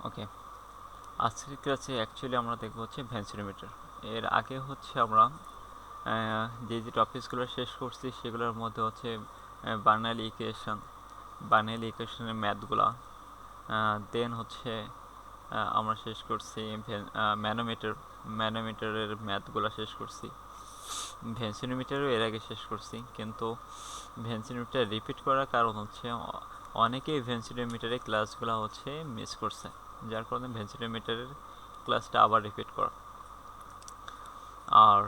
ওকে, আজকের ক্লাসে অ্যাকচুয়ালি আমরা দেখব হচ্ছে ভেন্সিনোমিটার। এর আগে হচ্ছে আমরা যে যে টপিকসগুলো শেষ করছি সেগুলোর মধ্যে হচ্ছে বার্নালি ইকুয়েশনের ম্যাথগুলা, দেন হচ্ছে আমরা শেষ করছি ম্যানোমিটারের ম্যাথগুলো শেষ করছি। ভেন্সিনোমিটারও এর আগে শেষ করছি, কিন্তু ভেন্সিনোমিটার রিপিট করার কারণ হচ্ছে অনেকেই ভেন্সিনোমিটারের ক্লাসগুলো হচ্ছে মিস করছে, যার কারণে ভেন্সিনোমিটারের ক্লাসটা আবার রিপিট করা। আর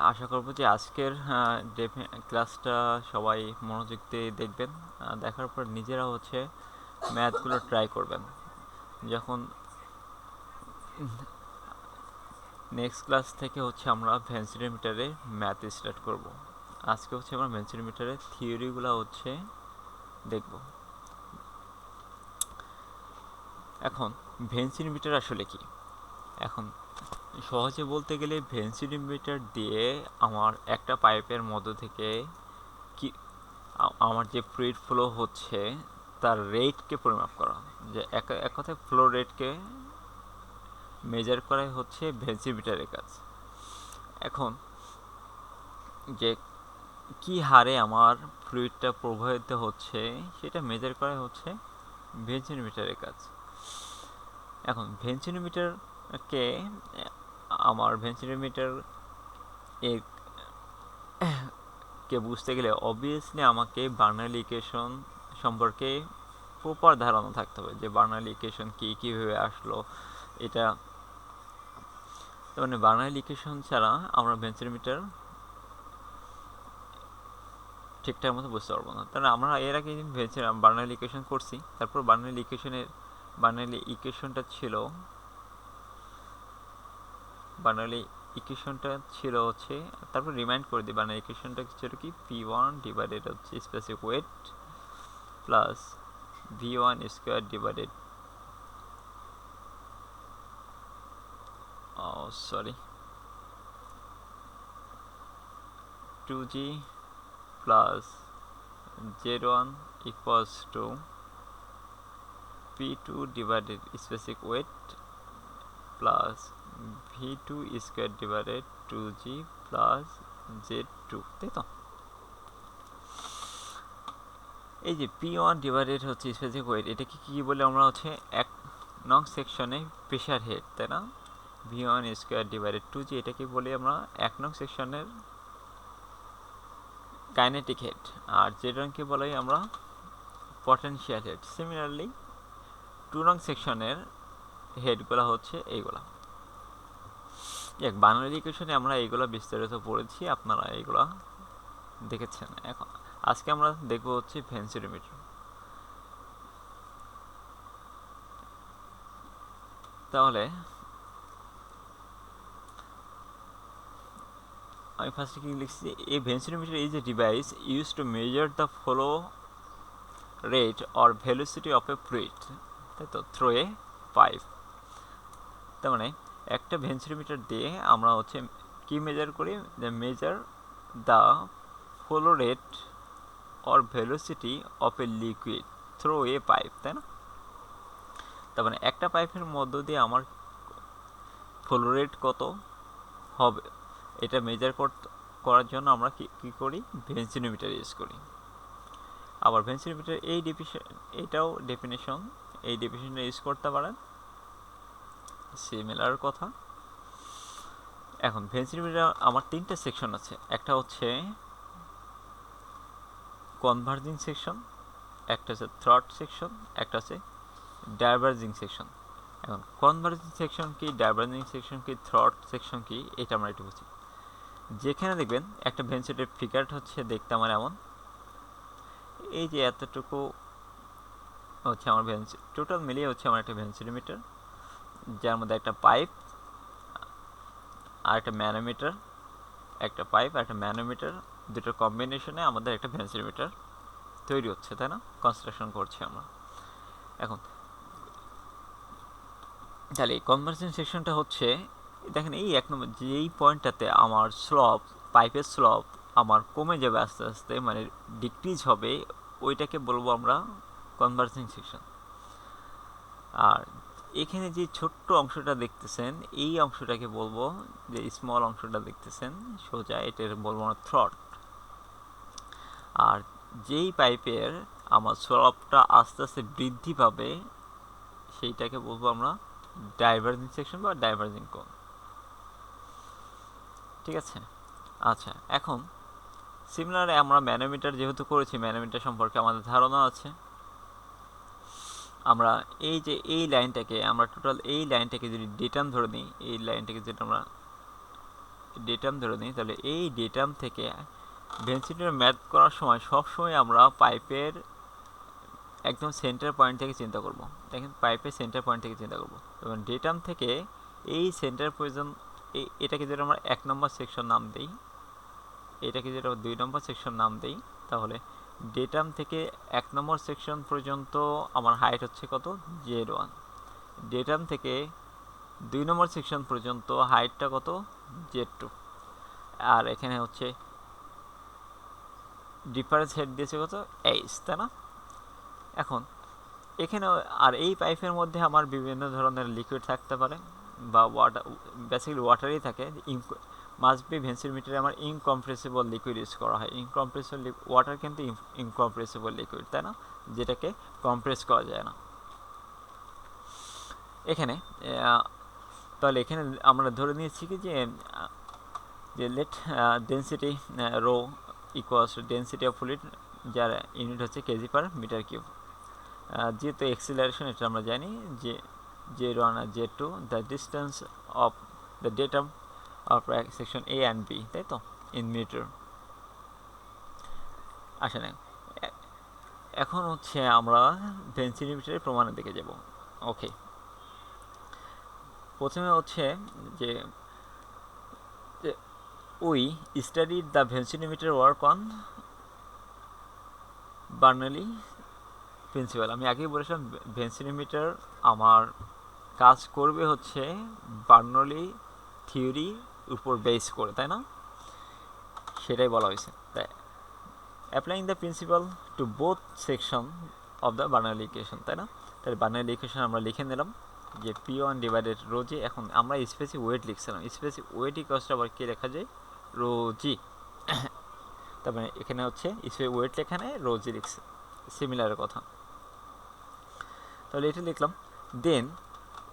আশা করব যে আজকের ক্লাসটা সবাই মনোযোগ দিয়ে দেখবেন, দেখার পর নিজেরা হচ্ছে ম্যাথগুলো ট্রাই করবেন। যখন নেক্সট ক্লাস থেকে হচ্ছে আমরা ভেন্সিনোমিটারে ম্যাথ স্টার্ট করব। আজকে হচ্ছে আমরা ভেন্সিনোমিটারের থিওরিগুলো হচ্ছে দেখব। এখন ভেন্সিনোমিটার আসলে কি? এখন সহজে বলতে গেলে ভেন্সিনোমিটার দিয়ে আমার একটা পাইপের মধ্য থেকে কি আমার যে ফ্লুইড ফ্লো হচ্ছে তার রেটকে পরিমাপ করা, যে এক কথায় ফ্লো রেটকে মেজার করাই হচ্ছে ভেন্সিনোমিটারের কাজ। এখন যে কি হারে আমার ফ্লুইডটা প্রবাহিত হচ্ছে সেটা মেজার করাই হচ্ছে ভেন্সিনোমিটারের কাজ। এখন ভেন্সিনোমিটারকে আমার ভেন্সিনোমিটার এর কে বুঝতে গেলে অবভিয়াসলি আমাকে বার্নালি ইকুয়েশন সম্পর্কে প্রপার ধারণা থাকতে হবে, যে বার্নালি ইকুয়েশন কী, কীভাবে আসলো এটা। মানে বার্নালি ইকুয়েশন ছাড়া আমরা ভেন্সিনোমিটার ঠিকঠাক মতো বুঝতে পারবো না। তাহলে আমরা এর আগে ভেবেছিলাম বার্নালি ইকুয়েশন করছি, তারপর বার্নালি ইকুয়েশনটা ছিল হচ্ছে, তারপর রিমাইন্ড করে দিই বার্নালি ইকুয়েশনটা ছিল কি, P1 ডিভাইডেড হচ্ছে specific weight plus V1 square divided sorry 2G plus Z1 equals to P2 divided specific weight plus V2 square divided 2G plus Z2, তাই তো? এই যে P1 ডিভাইডেড হচ্ছে স্পেসিফিক ওয়েট, এটাকে কি বলে আমরা হচ্ছে এক নং সেকশনে প্রেশার হেড, তাই না? V1 স্কোয়ার ডিভাইডেড 2G এটাকে বলি আমরা এক নং সেকশনের কাইনেটিক হেড, আর Z1কে বলাই আমরা পটেনশিয়াল হেড। সিমিলারলি 2 নং সেকশনের হেডগুলো হচ্ছে এইগুলা। বার্নালি ইকুয়েশনে আমরা এইগুলা বিস্তারিত পড়েছি, আপনারা এইগুলা দেখেছেন। এখন আজকে আমরা দেখব হচ্ছে ভেন্সিনোমিটার। তাহলে আমি ফার্স্টে কি লিখছি, এই venturimeter is a device use to measure the flow rate or velocity of a fluid, তাই তো, থ্রু এ পাইপ। তার মানে একটা ভেন্সিনোমিটার দিয়ে আমরা হচ্ছে কি মেজার করি, যে measure the flow rate or velocity of a liquid through a pipe, তাই না? তার মানে একটা পাইপের মধ্য দিয়ে আমার ফ্লো রেট কত হবে এটা মেজার করার জন্য আমরা কি করি, ভেন্সিনোমিটার ইউজ করি। আবার ভেন্সিনোমিটার এইটাও ডেফিনেশন ইউজ করতে পারেন, সিমিলার কথা। এখন ভেন্সিনোমিটার আমার তিনটা সেকশন আছে, একটা হচ্ছে কনভার্জিং সেকশন, একটা হচ্ছে থ্রট সেকশন, একটা হচ্ছে ডাইভার্জিং সেকশন। এখন কনভার্জিং সেকশন কি, ডাইভার্জিং সেকশন কি, থ্রট সেকশন কি, এটা আমরা একটু বুঝি। যেখানে দেখবেন একটা ভেন্সিনোমিটার ফিগারটা হচ্ছে দেখতে আমার এমন, এই যে এতটুকু হচ্ছে আমার টোটাল মিলিয়ে হচ্ছে আমার একটা ভেন্সিনোমিটার, যার মধ্যে একটা পাইপ আর একটা ম্যানোমিটার, একটা পাইপ আর একটা ম্যানোমিটার, দুটোর কম্বিনেশনে আমাদের একটা ভেন্সিনোমিটার তৈরি হচ্ছে, তাই না? কনস্ট্রাকশন করছি আমরা। এখন তাহলে এই কনভার্সন সেকশনটা হচ্ছে, দেখেন এই এক নম্বর যেই পয়েন্টটাতে আমার পাইপের স্লপ আমার কমে যাবে আস্তে আস্তে, মানে ডিক্রিজ হবে, ওইটাকে বলবো আমরা কনভার্জিং সেকশন। আর এখানে যে ছোট্ট অংশটা দেখতেছেন এই অংশটাকে বলবো, যে স্মল অংশটা দেখতেছেন সোজা, এটার বলবো না থ্রট। আর যেই পাইপের আমার স্লপটা আস্তে আস্তে বৃদ্ধি পাবে সেইটাকে বলবো আমরা ডাইভার্জিং সেকশন বা ডাইভার্জিং কোণ। ঠিক আছে। আচ্ছা, এখন সিমিলার আমরা ম্যানোমিটার যেহেতু করেছি, ম্যানোমিটার সম্পর্কে আমাদের ধারণা আছে। আমরা এই যে এই লাইনটাকে আমরা টোটাল এই লাইনটাকে যদি ডেটাম ধরে নিই, এই লাইনটাকে যদি আমরা ডেটাম ধরে নিই, তাহলে এই ডেটাম থেকে ডেনসিটির ম্যাথ করার সময় সবসময় আমরা পাইপের একদম সেন্টার পয়েন্ট থেকে চিন্তা করব। দেখেন পাইপের সেন্টার পয়েন্ট থেকে চিন্তা করব, এবং ডেটাম থেকে এই সেন্টার পর্যন্ত এটাকে যদি আমরা 1 নম্বর সেকশন নাম দিই, এটাকে যদি আমরা 2 নম্বর সেকশন নাম দিই, তাহলে ডেটাম থেকে 1 নম্বর সেকশন পর্যন্ত আমার হাইট হচ্ছে কত, Z1। ডেটাম থেকে 2 নম্বর সেকশন পর্যন্ত হাইটটা কত, Z2। আর এখানে হচ্ছে ডিফারেন্স হেড দিয়েছে কত, H, তাই না? এখন এখানে আর এই পাইপের মধ্যে আমার বিভিন্ন ধরনের লিকুইড থাকতে পারে, বা ওয়াটার, বেসিক্যালি ওয়াটারই থাকে। মাস্ট বি ভেন্সিমিটারে আমার ইনকম্প্রেসিবল লিকুইড ইউজ করা হয়। ইনকম্প্রেসিবল ওয়াটার কিন্তু ইনকম্প্রেসিবল লিকুইড, তাই না, যেটাকে কম্প্রেস করা যায় না। এখানে তাহলে এখানে আমরা ধরে নিয়েছি কি যে let density rho equals to density of fluid, যার ইউনিট হচ্ছে কেজি পার মিটার কিউব। যেহেতু এক্সিলারেশন এটা আমরা জানি যে Z1 আর Z2 the distance of the datum of section A and B, তাই তো, ইন মিটার। আসে না, এখন হচ্ছে আমরা ডেনসিটিমিটারের প্রমাণের দিকে যাব। ওকে, প্রথমে হচ্ছে যে we studied the venturimeter work on Bernoulli principle. আমি আগেই বলেছিলাম ভেন্সিমিটার আমার কাজ করবে হচ্ছে বার্নলি থিওরি উপর বেস করে, তাই না, সেটাই বলা হয়েছে। তাই applying the principal to both section of the Burnley equation, তাই না। তাহলে বার্নলি ইকুয়েশন আমরা লিখে নিলাম যে P1 ডিভাইডেড রো জি। এখন আমরা স্পেসিফিক ওয়েট লিখছিলাম, স্পেসিফিক ওয়েট ইকুয়ালস আবার কি লেখা যায়, রো জি। তারপরে এখানে হচ্ছে স্পেসিফিক ওয়েট লেখা নেই, রো জি লিখছে, সিমিলার কথা। তাহলে এটা লিখলাম। দেন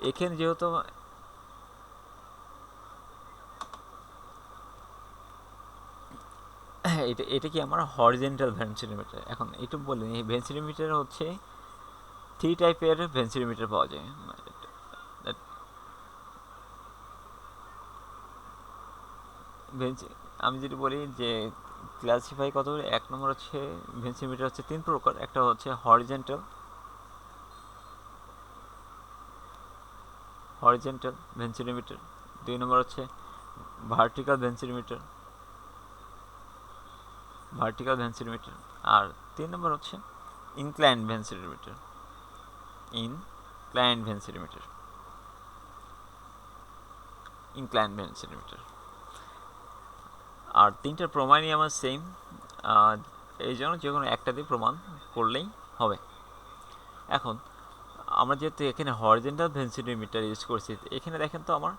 এখানে যেহেতু এটা কি আমার হরিজেন্টাল ভেন্সিমিটার। এখন একটু বলি, এই ভেন্সিমিটার হচ্ছে 3 টাইপের ভেন্সিমিটার পাওয়া যায়। আমি যদি বলি যে ক্লাসিফাই কত, 1 নম্বর হচ্ছে ভেন্সিমিটার হচ্ছে 3 প্রকার। একটা হচ্ছে হরিজেন্টাল ভেন্সিমিটার, 2 নম্বর হচ্ছে ভার্টিক্যাল ভেন্সিমিটার, আর 3 নম্বর হচ্ছে ইনক্লাইন্ড ভেন্সিমিটার। আর 3টার প্রমাণই আমার সেম, এই জন্য যে কোনো একটা দিয়ে প্রমাণ করলেই হবে। এখন আমরা যেহেতু এখানে হরিজেন্টাল ভেন্সিমিটার ইউজ করছি, এখানে দেখেন তো আমার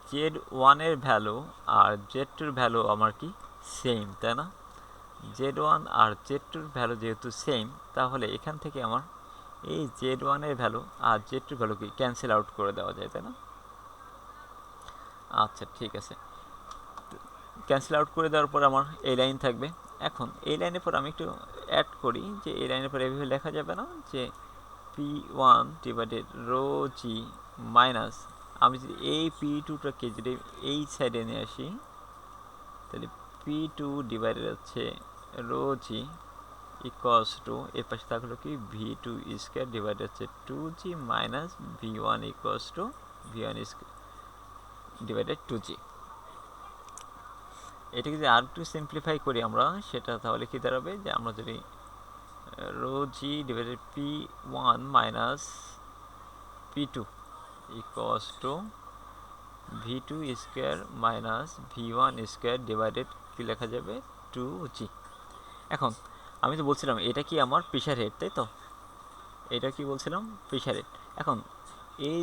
Z1 এর ভ্যালু আর Z2 এর ভ্যালু আমার কি সেম, তাই না। Z1 আর Z2 এর ভ্যালু যেহেতু সেম, তাহলে এখান থেকে আমার এই Z1 এর ভ্যালু আর Z2 এর ভ্যালু কি ক্যান্সেল আউট করে দেওয়া যায়, তাই না। আচ্ছা, ঠিক আছে, ক্যান্সেল আউট করে দেওয়ার পর আমার এই লাইন থাকবে। এখন এই লাইনের পর আমি একটু অ্যাড করি, যে এই লাইনের পর এভাবে লেখা যাবে না যে P1 ডিভাইডেড রো জি মাইনাস, আমি যদি এই P2টাকে যদি এই সাইডে নিয়ে আসি, তাহলে P2 ডিভাইডেড হচ্ছে রো জি ইকুয়ালস টু, এর পাশে থাকলো কি V2 স্কোয়ার ডিভাইডেড হচ্ছে 2G minus V1 equals to V1 divided 2G। এটাকে যদি আর একটু সিম্পলিফাই করি আমরা, সেটা তাহলে কি দাঁড়াবে, যে আমরা যদি rho g divided P1 minus P2 equals to V2 square minus V1 square divided কি লেখা যাবে 2G। এখন আমি তো বলছিলাম এটা কি আমার প্রেশার হেড, তাই তো। এটা কি বলছিলাম, প্রেশার হেড। এখন এই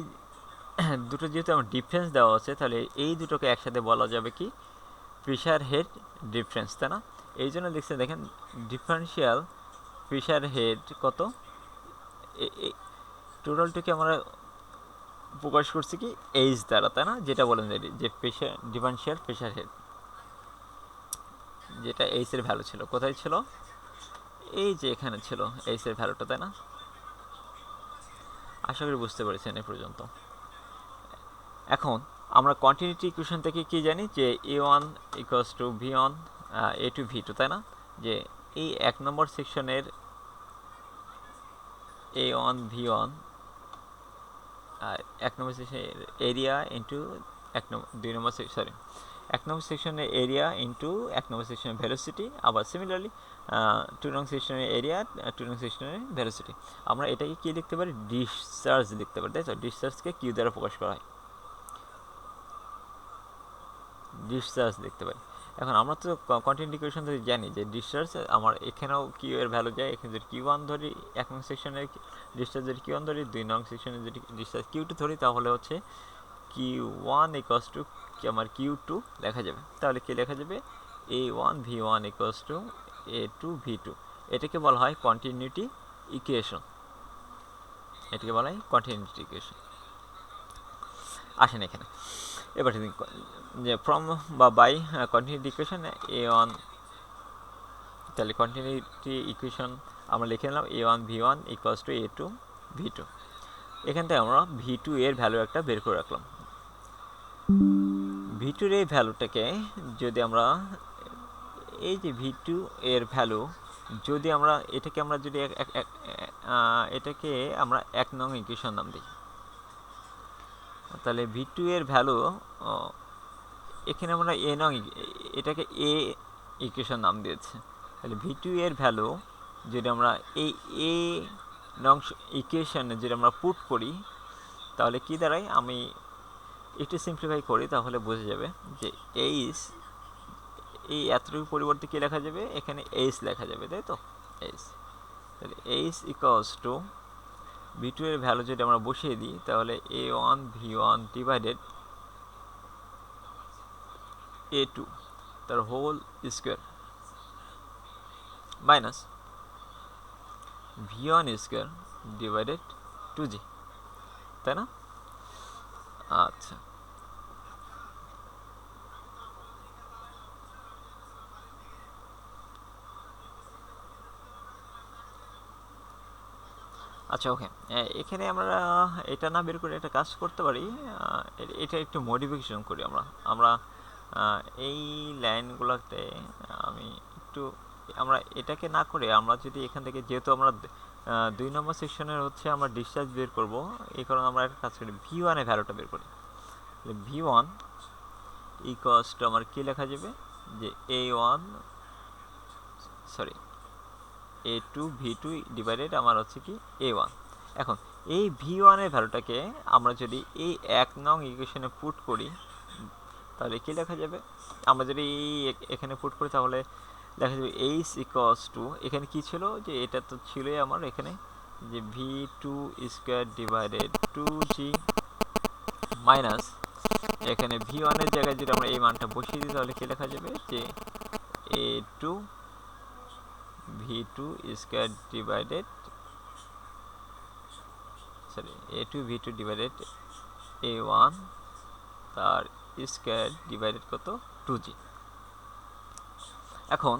দুটো যেহেতু আমার ডিফারেন্স দেওয়া আছে, তাহলে এই দুটোকে একসাথে বলা যাবে কি প্রেশার হেড ডিফারেন্স, তাই না? এই জন্য লিখছে দেখেন ডিফারেন্সিয়াল প্রেশার হেড কত, টোটালটাকে আমরা প্রকাশ করছি কি এইচ দ্বারা, তাই না? যেটা বলেন যে প্রেশার ডিফারেন্সিয়াল প্রেশার হেড, যেটা এইচ এর ভ্যালু ছিল, কোথায় ছিল, এই যে এখানে ছিল এইচ এর ভ্যালুটা, তাই না? আশা করি বুঝতে পেরেছেন এ পর্যন্ত। এখন আমরা কন্টিনিউটি ইকুয়েশন থেকে কি জানি যে a1 equals to v1 a2 v2, তাই না? যে এই 1 নম্বর সেকশনের a1 v1 1 নম্বর সেকশনের এরিয়া ইন্টু 2 নম্বর সরি 1 নম্বর সেকশনের এরিয়া ইন্টু 1 নম্বর সেকশনের ভেলোসিটি, আবার সিমিলারলি 2 নং সেকশনের এরিয়া 2 নং সেকশনের ভেলোসিটি। আমরা এটাকে কি লিখতে পারি, ডিসচার্জ লিখতে পারি, তাই তো? ডিসচার্জকে কিউ দ্বারা প্রকাশ করা হয়, ডিসচার্জ লিখতে পারি। এখন আমরা তো কন্টিনিউটি ইকুয়েশন থেকে জানি যে ডিসচার্জ আমার এখানেও কিউ এর ভ্যালু যায়, এখানে যদি কিউ ওয়ান ধরি 1 নং সেকশনের ডিসচার্জ যদি কিউ ওয়ান ধরি, 2 নং সেকশনের যদি ডিসচার্জ কিউ টু ধরি, তাহলে হচ্ছে কিউ ওয়ান ইকুয়ালস টু আমার কিউ টু লেখা যাবে। তাহলে কি লেখা যাবে, A one V one equals to A two V two. এটাকে বলা হয় কন্টিনিউটি ইকুয়েশন, এটাকে বলা হয় কন্টিনিউটি ইকুয়েশন। আসেন এখানে এবার যে ফ্রম বা by continuity equation A one, তাহলে কন্টিনিউটি ইকুয়েশন আমরা লিখে নিলাম A one V one equals to A two V two. এখান থেকে আমরা ভি টু এর ভ্যালু একটা বের করে রাখলাম। ভি টুর এই ভ্যালুটাকে যদি আমরা এই যে ভি টু এর ভ্যালু যদি আমরা এটাকে আমরা যদি এটাকে আমরা 1 নং ইকুয়েশন নাম দিই, তাহলে ভি টু এর ভ্যালু এখানে আমরা এ নং, এটাকে এ ইকুয়েশন নাম দিয়েছে। তাহলে ভি টু এর ভ্যালু যদি আমরা এই এ নং ইকুয়েশনে যদি আমরা পুট করি, তাহলে কি দাঁড়ায়, আমি একটু সিম্পলিফাই করি তাহলে বোঝা যাবে যে এইচ, এই এতটুকু পরিবর্তে কী লেখা যাবে, এখানে এইচ লেখা যাবে, তাই তো? এইচ, তাহলে H equals to V two এর ভ্যালু যদি আমরা বসিয়ে দিই, তাহলে A one V one divided A two তার whole square minus V one square divided two g, তাই না? আচ্ছা, আচ্ছা ওকে। এখানে আমরা এটা না বের করে একটা কাজ করতে পারি, এটা একটু মডিফিকেশন করি আমরা আমরা এই লাইনগুলোতে আমি একটু, আমরা এটাকে না করে আমরা যদি এখান থেকে, যেহেতু আমরা 2 নম্বর সেকশনের হচ্ছে আমরা ডিসচার্জ বের করব, এই কারণে আমরা একটা কাজ করি ভি ওয়ানের ভ্যালুটা বের করি। ভি ওয়ান ইকুয়ালস টু আমার কী লেখা যাবে, যে এ one sorry A two V two divided আমার হচ্ছে কি এ ওয়ান। এখন এই ভি ওয়ানের ভ্যালুটাকে আমরা যদি এই 1 নং ইকুয়েশনে পুট করি, তাহলে কী লেখা যাবে, আমরা যদি এখানে পুট করি তাহলে লেখা যাবে এইচ ইকুয়ালস টু, এখানে কী ছিল, যে এটা তো ছিলই আমার এখানে, যে V two square divided two g minus, এখানে ভি ওয়ানের জায়গায় যদি আমরা এই মানটা বসিয়ে দিই, তাহলে কী লেখা যাবে, যে A two V two square divided sorry A two V two divided A one তার স্কোয়ার ডিভাইডেড কত, টু জি। এখন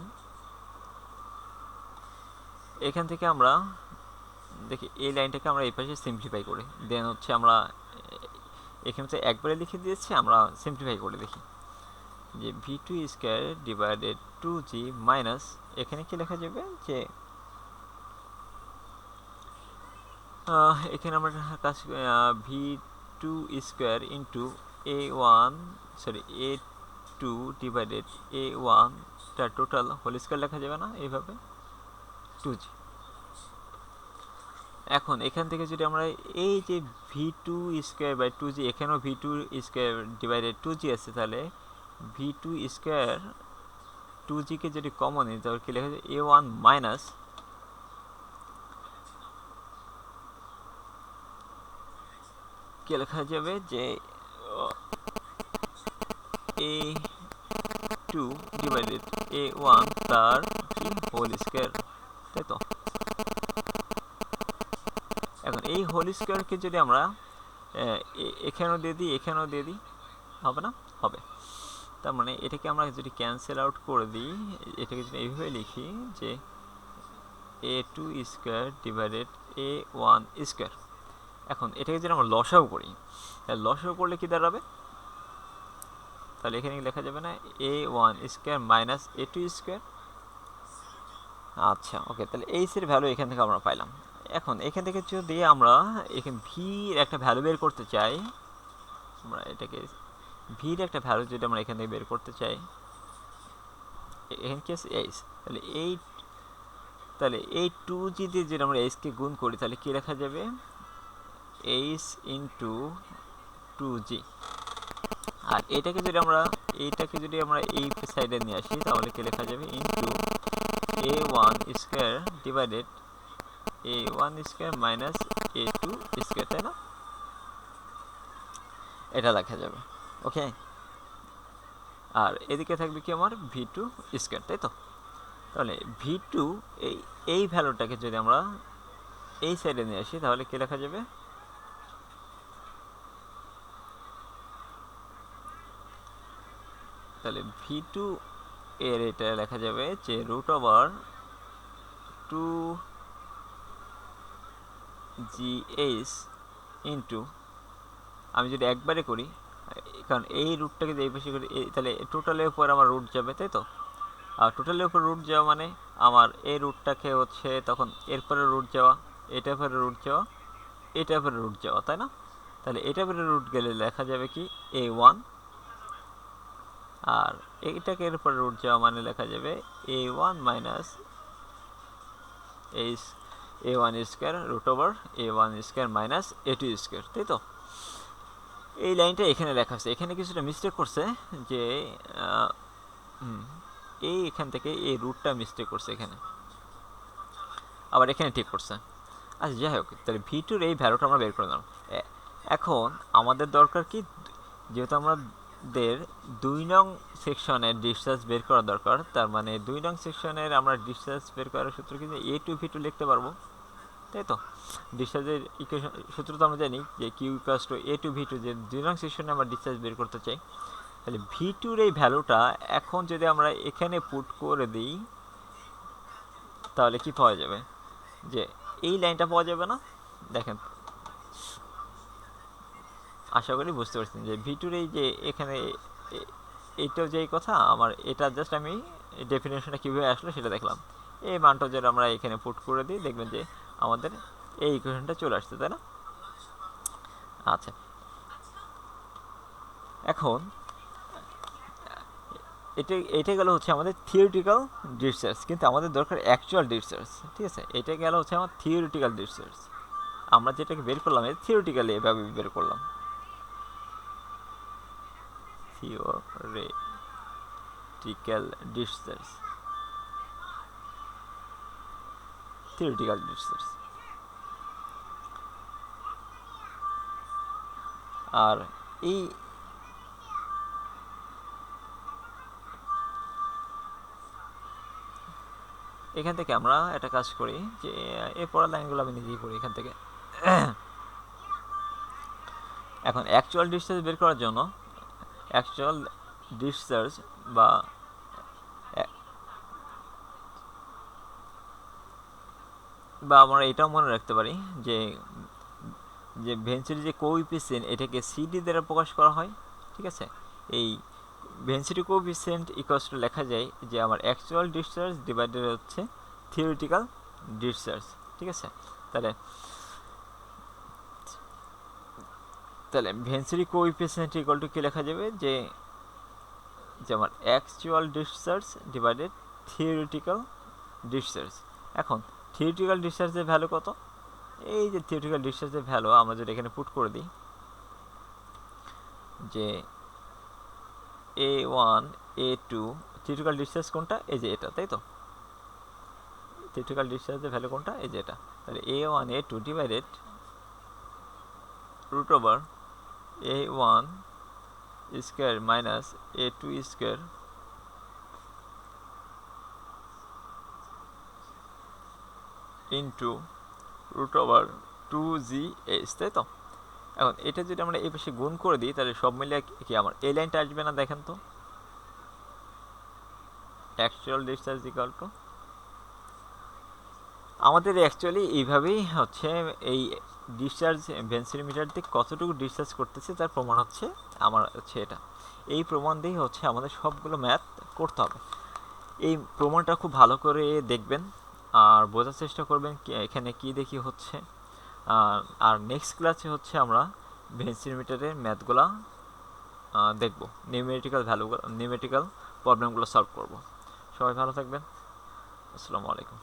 এখান থেকে আমরা দেখি এই লাইনটাকে আমরা এই পাশে সিম্পলিফাই করি, দেন হচ্ছে আমরা এখানে তো একবারে লিখে দিয়েছি, আমরা সিম্পলিফাই করে দেখি, যে V two square divided two g minus, এখানে কি লেখা যাবে, যে এখানে আমরা কাজ V two square into A one sorry A two divided A one তার টোটাল হোল স্কোয়ার লেখা যাবে না, এইভাবে টু জি। এখন এখান থেকে যদি আমরা এই যে V two square by two g, এখানেও V two square divided two g আছে, তাহলে ভি টু স্কোয়ার টু জিকে যদি কমন নিই, তাহলে কি লেখা যায়, এ ওয়ান মাইনাস কি লেখা যাবে যে A two divided A one তার কি হোল স্কোয়ার, তাই তো। এখন এই হোল স্কোয়ারকে যদি আমরা এখানেও দিয়ে দিই এখানেও দিয়ে দিই, হবে না? হবে। তার মানে এটাকে আমরা যদি ক্যান্সেল আউট করে দিই, এটাকে যদি এইভাবে লিখি যে A two square divided A one square. এখন এটাকে যদি আমরা লসাও করি, লসাও করলে কি দাঁড়াবে? তাহলে এখানে লেখা যাবে না এ one square minus A two square. আচ্ছা ওকে, তাহলে এইচের ভ্যালু এখান থেকে আমরা পাইলাম। এখন এখান থেকে যদি আমরা এখানে ভির একটা ভ্যালু বের করতে চাই, আমরা এটাকে ভির একটা ভ্যালু যদি আমরা এখান থেকে বের করতে চাই, এখানে কি আছে এইচ, তাহলে এই টু জি দিয়ে যদি আমরা এইচকে গুণ করি তাহলে কি লেখা যাবে? এইচ ইন্টু টু জি। আর এইটাকে যদি আমরা এই সাইডে নিয়ে আসি তাহলে কি লেখা যাবে? Into A one square divided A one square minus A two square, তাই না? এটা লেখা যাবে। ওকে, আর এদিকে থাকবে কি আমার ভি টু স্কোয়ার, তাই তো। তাহলে ভি টু এই ভ্যালুটাকে যদি আমরা এই সাইডে নিয়ে আসি তাহলে কি লেখা যাবে? তাহলে ভি টু এর এটা লেখা যাবে যে root over two g h into, আমি যদি একবারে করি, কারণ এই রুটটাকে যে এই পাশে করি তাহলে টোটালের উপর আমার রুট যাবে, তাই তো। আর টোটালের উপর রুট যাওয়া মানে আমার এই রুটটাকে হচ্ছে তখন এরপরে রুট যাওয়া, এটার পরে রুট যাওয়া, এটার পরে রুট যাওয়া, তাই না? তাহলে এটার পরে রুট গেলে লেখা যাবে কি এ ওয়ান, আর এইটাকে এর উপরে রুট যাওয়া মানে লেখা যাবে A one minus H A one square root over A one square minus A two square, তাই তো। এই লাইনটা এখানে লেখা আছে, এখানে কিছুটা মিস্টেক করছে যে এই এখান থেকে এই রুটটা মিস্টেক করছে এখানে, আবার এখানে ঠিক করছে। আচ্ছা যাই হোক, তাহলে ভি টুর এই ভ্যালুটা আমরা বের করে দিলাম। এখন আমাদের দরকার কি, যেহেতু আমাদের 2 নং সেকশনের ডিসচার্জ বের করা দরকার, তার মানে 2 নং সেকশনের আমরা ডিসচার্জ বের করার সূত্র কিন্তু এ টু ভি টু লিখতে পারবো, তাই তো। ডিসচার্জের ইকুয়েশন সূত্র তো আমরা জানি যে Q equals to A two V two, যে 2 নং সেকশনে আমরা ডিসচার্জ বের করতে চাই। তাহলে ভি টুর এই ভ্যালুটা এখন যদি আমরা এখানে পুট করে দিই তাহলে কি পাওয়া যাবে? যে এই লাইনটা পাওয়া যাবে না? দেখেন, আশা করি বুঝতে পারছেন যে ভি টুর এই যে এখানে এইটাও যেই কথা আমার, এটা জাস্ট আমি ডেফিনেশনটা কীভাবে আসলো সেটা দেখলাম। এই মানটা যদি আমরা এখানে পুট করে দিই দেখবেন যে আমাদের এই ইকুয়েশনটা চলে আসছে, তাই না? আচ্ছা, এখন এটা গেল হচ্ছে আমাদের থিওরিটিক্যাল ডিসচার্জ, কিন্তু আমাদের দরকার অ্যাকচুয়াল ডিসচার্জ, ঠিক আছে। এটা গেল হচ্ছে আমার থিওরিটিক্যাল ডিসচার্জ। আমরা যেটাকে বের করলাম থিওরিটিক্যালি এভাবে বের করলাম, থিওরিটিক্যাল ডিসচার্জ, থিওরিটিক্যাল ডিসচার্জ। আর এই এখান থেকে আমরা একটা কাজ করি যে এই পড়ার লাইনগুলো আমি নিজেই করি এখান থেকে। এখন অ্যাকচুয়াল ডিসচার্জ বের করার জন্য অ্যাকচুয়াল ডিসচার্জ বা আমরা এটাও মনে রাখতে পারি যে ভেন্সিটি যে কোএফিসিয়েন্ট এটাকে সিডি দ্বারা প্রকাশ করা হয়, ঠিক আছে। এই ভেন্সিটি কোএফিসিয়েন্ট ইকুয়ালস টু লেখা যায় যে আমার অ্যাকচুয়াল ডিসচার্জ ডিভাইডেড হচ্ছে থিওরিটিক্যাল ডিসচার্জ, ঠিক আছে। তাহলে ভেন্সিটি কোএফিসিয়েন্ট ইকুয়াল টু কি লেখা যাবে যে আমার actual discharge divided theoretical discharge. এখন থিওরিটিক্যাল ডিসচার্জের ভ্যালু কত? এই যে থিওরিটিক্যাল ডিসচার্জের ভ্যালু আমরা যদি এখানে পুট করে দিই যে এ one A two, theoretical discharge কোনটা? এই যে এটা, তাই তো। থিওরিটিক্যাল ডিসচার্জের ভ্যালু কোনটা? এই যে এটা। তাহলে A one A two divided root over a1 square minus a2 square into root over 2gh, তাই তো? এখন এটা যদি আমরা এই পাশে গুণ করে দিই তাহলে সব মিলিয়ে কি আমার এই লাইনটা আসবে না? দেখেন তো, অ্যাকচুয়াল ডিসচার্জ ইকুয়াল টু আমাদের অ্যাকচুয়ালি এইভাবেই হচ্ছে এই ডিসচার্জ ভেন্সিমিটার দিয়ে কতটুকু ডিসচার্জ করতেছে তার প্রমাণ হচ্ছে আমার হচ্ছে এটা। এই প্রমাণ দিয়েই হচ্ছে আমাদের সবগুলো ম্যাথ করতে হবে। এই প্রমাণটা খুব ভালো করে দেখবেন আর বোঝার চেষ্টা করবেন এখানে কি দেখি হচ্ছে। আর নেক্সট ক্লাসে হচ্ছে আমরা ভেন্সিমিটারের ম্যাথগুলা দেখব, নিউমেরিক্যাল প্রবলেমগুলো সলভ করব। সবাই ভালো থাকবেন। আসসালামু আলাইকুম।